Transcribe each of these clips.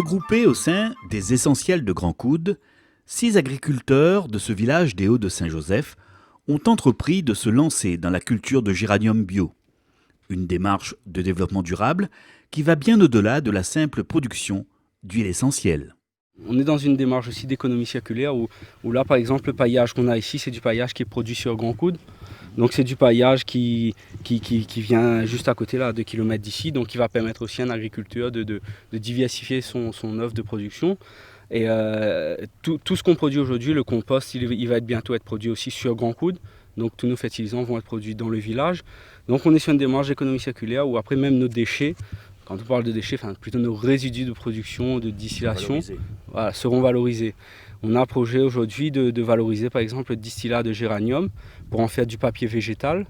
Regroupés au sein des Essentiels de Grand Coude, 6 agriculteurs de ce village des Hauts-de-Saint-Joseph ont entrepris de se lancer dans la culture de géranium bio. Une démarche de développement durable qui va bien au-delà de la simple production d'huile essentielle. On est dans une démarche aussi d'économie circulaire où là, par exemple, le paillage qu'on a ici, c'est du paillage qui est produit sur Grand Coude. Donc c'est du paillage qui vient juste à côté, là, à 2 km d'ici, donc qui va permettre aussi à un agriculteur de diversifier son offre de production. Et tout ce qu'on produit aujourd'hui, le compost, il va bientôt être produit aussi sur Grand Coude. Donc tous nos fertilisants vont être produits dans le village. Donc on est sur une démarche d'économie circulaire où après même nos déchets, quand on parle de déchets, enfin plutôt nos résidus de production, de distillation, voilà, seront valorisés. On a un projet aujourd'hui de valoriser par exemple le distillat de géranium pour en faire du papier végétal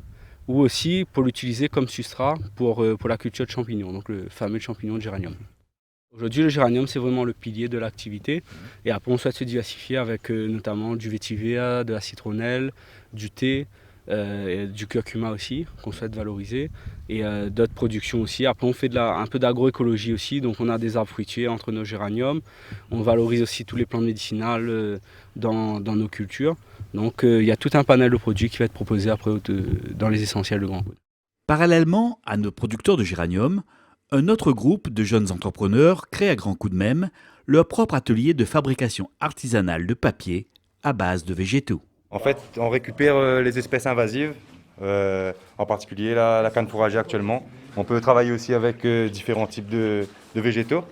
ou aussi pour l'utiliser comme substrat pour la culture de champignons, donc le fameux champignon de géranium. Aujourd'hui, le géranium, c'est vraiment le pilier de l'activité. Et après, on souhaite se diversifier avec notamment du vétiver, de la citronnelle, du thé, du curcuma aussi, qu'on souhaite valoriser, et d'autres productions aussi. Après, on fait un peu d'agroécologie aussi, donc on a des arbres fruitiers entre nos géraniums. On valorise aussi tous les plantes médicinales dans nos cultures. Donc, il y a tout un panel de produits qui va être proposé après dans les essentiels de Grand Coude. Parallèlement à nos producteurs de géranium, un autre groupe de jeunes entrepreneurs crée à Grand Coude même leur propre atelier de fabrication artisanale de papier à base de végétaux. En fait, on récupère les espèces invasives, en particulier la canne fourragère actuellement. On peut travailler aussi avec différents types de végétaux.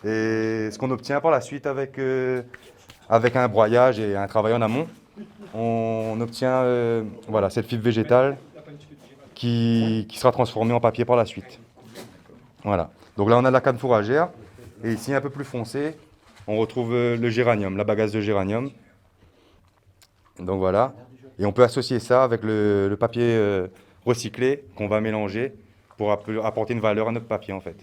Et ce qu'on obtient par la suite avec un broyage et un travail en amont, on obtient cette fibre végétale qui sera transformée en papier par la suite. Voilà. Donc là, on a la canne fourragère. Et ici, un peu plus foncé, on retrouve le géranium, la bagasse de géranium. Donc voilà. Et on peut associer ça avec le papier recyclé qu'on va mélanger pour apporter une valeur à notre papier, en fait.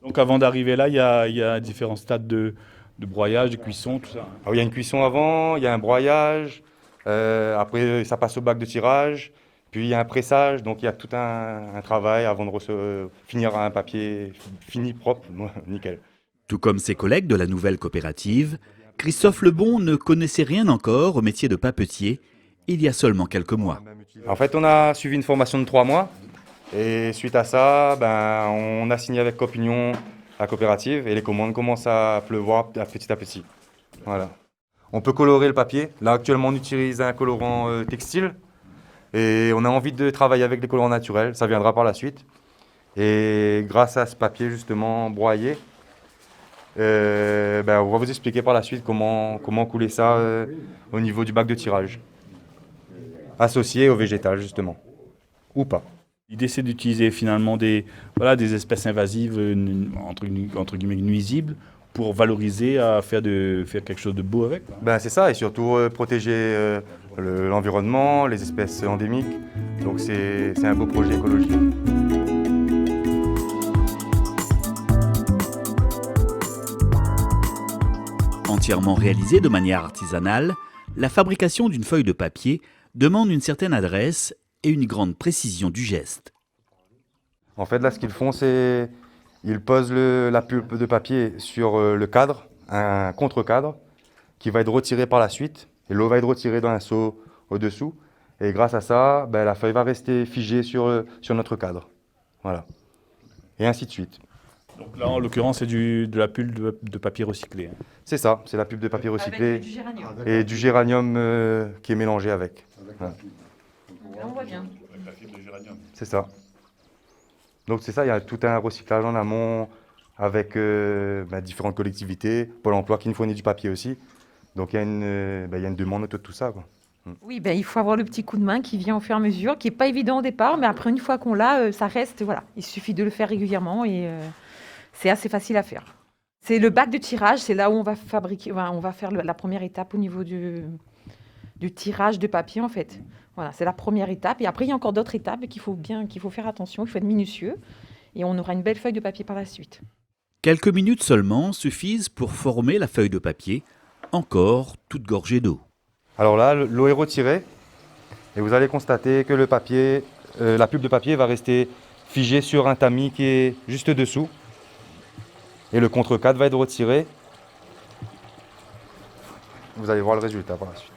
Donc avant d'arriver là, il y a différents stades de broyage, de cuisson, tout ça. Alors, il y a une cuisson avant, il y a un broyage. Après, ça passe au bac de tirage. Puis il y a un pressage, donc il y a tout un travail avant de finir un papier fini, propre, nickel. Tout comme ses collègues de la nouvelle coopérative, Christophe Lebon ne connaissait rien encore au métier de papetier il y a seulement quelques mois. En fait, on a suivi une formation de 3 mois et suite à ça, on a signé avec Copignon, la coopérative, et les commandes commencent à pleuvoir petit à petit. Voilà. On peut colorer le papier. Là, actuellement, on utilise un colorant textile. Et on a envie de travailler avec des colorants naturels, ça viendra par la suite. Et grâce à ce papier justement broyé, on va vous expliquer par la suite comment couler ça au niveau du bac de tirage. Associé au végétal justement, ou pas. L'idée, c'est d'utiliser finalement des espèces invasives, entre guillemets nuisibles, pour valoriser, à faire quelque chose de beau avec. C'est ça, et surtout protéger l'environnement, les espèces endémiques. Donc c'est un beau projet écologique. Entièrement réalisée de manière artisanale, la fabrication d'une feuille de papier demande une certaine adresse et une grande précision du geste. En fait, là, ce qu'ils font, c'est ils posent la pulpe de papier sur le cadre, un contre-cadre, qui va être retiré par la suite. Et l'eau va être retirée dans un seau au-dessous. Et grâce à ça, la feuille va rester figée sur notre cadre. Voilà. Et ainsi de suite. Donc là, en l'occurrence, c'est de la pulpe de papier recyclé. C'est ça, c'est la pulpe de papier recyclé. Avec du géranium. Et du géranium qui est mélangé avec. Voilà. Là, on voit bien. La fibre de géranium. C'est ça. Donc c'est ça, il y a tout un recyclage en amont avec différentes collectivités, Pôle emploi qui nous fournit du papier aussi. Donc il y a une demande autour de tout ça, quoi. Oui, il faut avoir le petit coup de main qui vient au fur et à mesure, qui n'est pas évident au départ, mais après, une fois qu'on l'a, ça reste, voilà. Il suffit de le faire régulièrement et c'est assez facile à faire. C'est le bac de tirage, c'est là où on va fabriquer, on va faire la première étape au niveau du tirage de papier, en fait. Voilà, c'est la première étape. Et après, il y a encore d'autres étapes qu'il faut faire attention, il faut être minutieux. Et on aura une belle feuille de papier par la suite. Quelques minutes seulement suffisent pour former la feuille de papier, encore toute gorgée d'eau. Alors là, l'eau est retirée et vous allez constater que le papier, la pulpe de papier va rester figée sur un tamis qui est juste dessous. Et le contre-cadre va être retiré. Vous allez voir le résultat par la suite.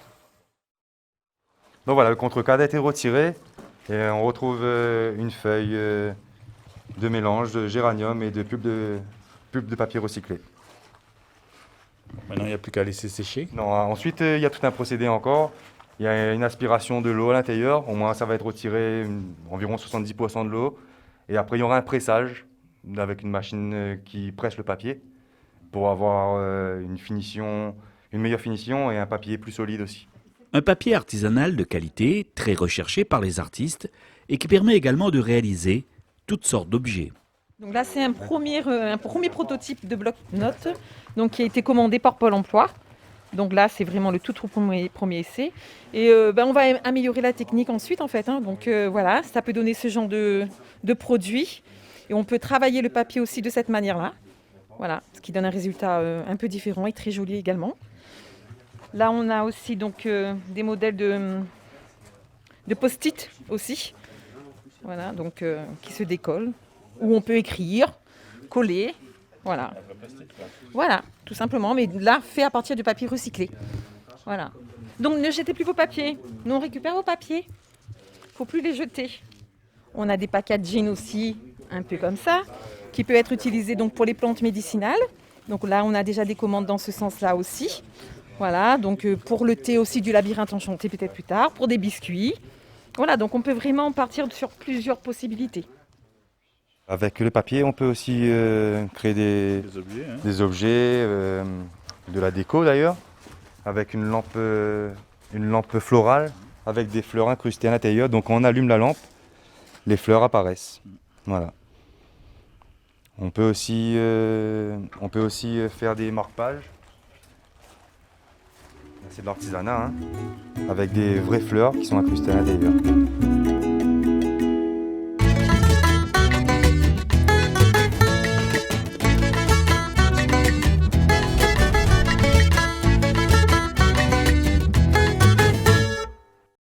Donc voilà, le contre-cadre a été retiré et on retrouve une feuille de mélange de géranium et de pulpe de papier recyclé. Maintenant, il n'y a plus qu'à laisser sécher. Non, ensuite, il y a tout un procédé encore. Il y a une aspiration de l'eau à l'intérieur. Au moins, ça va être retiré environ 70% de l'eau. Et après, il y aura un pressage avec une machine qui presse le papier pour avoir une meilleure finition et un papier plus solide aussi. Un papier artisanal de qualité, très recherché par les artistes et qui permet également de réaliser toutes sortes d'objets. Donc là, c'est un premier prototype de bloc-notes donc qui a été commandé par Pôle emploi. Donc là, c'est vraiment le tout premier essai. Et on va améliorer la technique ensuite, en fait. Donc voilà, ça peut donner ce genre de produit. Et on peut travailler le papier aussi de cette manière-là. Voilà, ce qui donne un résultat un peu différent et très joli également. Là, on a aussi donc des modèles de post-it aussi. Voilà, donc qui se décollent, où on peut écrire, coller. Voilà. Voilà, tout simplement, mais là, fait à partir de papier recyclé. Voilà. Donc, ne jetez plus vos papiers. Nous, on récupère vos papiers. Il ne faut plus les jeter. On a des packaging aussi, un peu comme ça, qui peut être utilisé donc, pour les plantes médicinales. Donc là, on a déjà des commandes dans ce sens-là aussi. Voilà, donc pour le thé aussi du labyrinthe enchanté peut-être plus tard, pour des biscuits. Voilà, donc on peut vraiment partir sur plusieurs possibilités. Avec le papier, on peut aussi créer des objets, de la déco d'ailleurs, avec une lampe florale, avec des fleurs incrustées à l'intérieur. Donc quand on allume la lampe, les fleurs apparaissent. Voilà. On peut aussi faire des marque-pages. C'est de l'artisanat, avec des vraies fleurs qui sont incrustées à l'intérieur.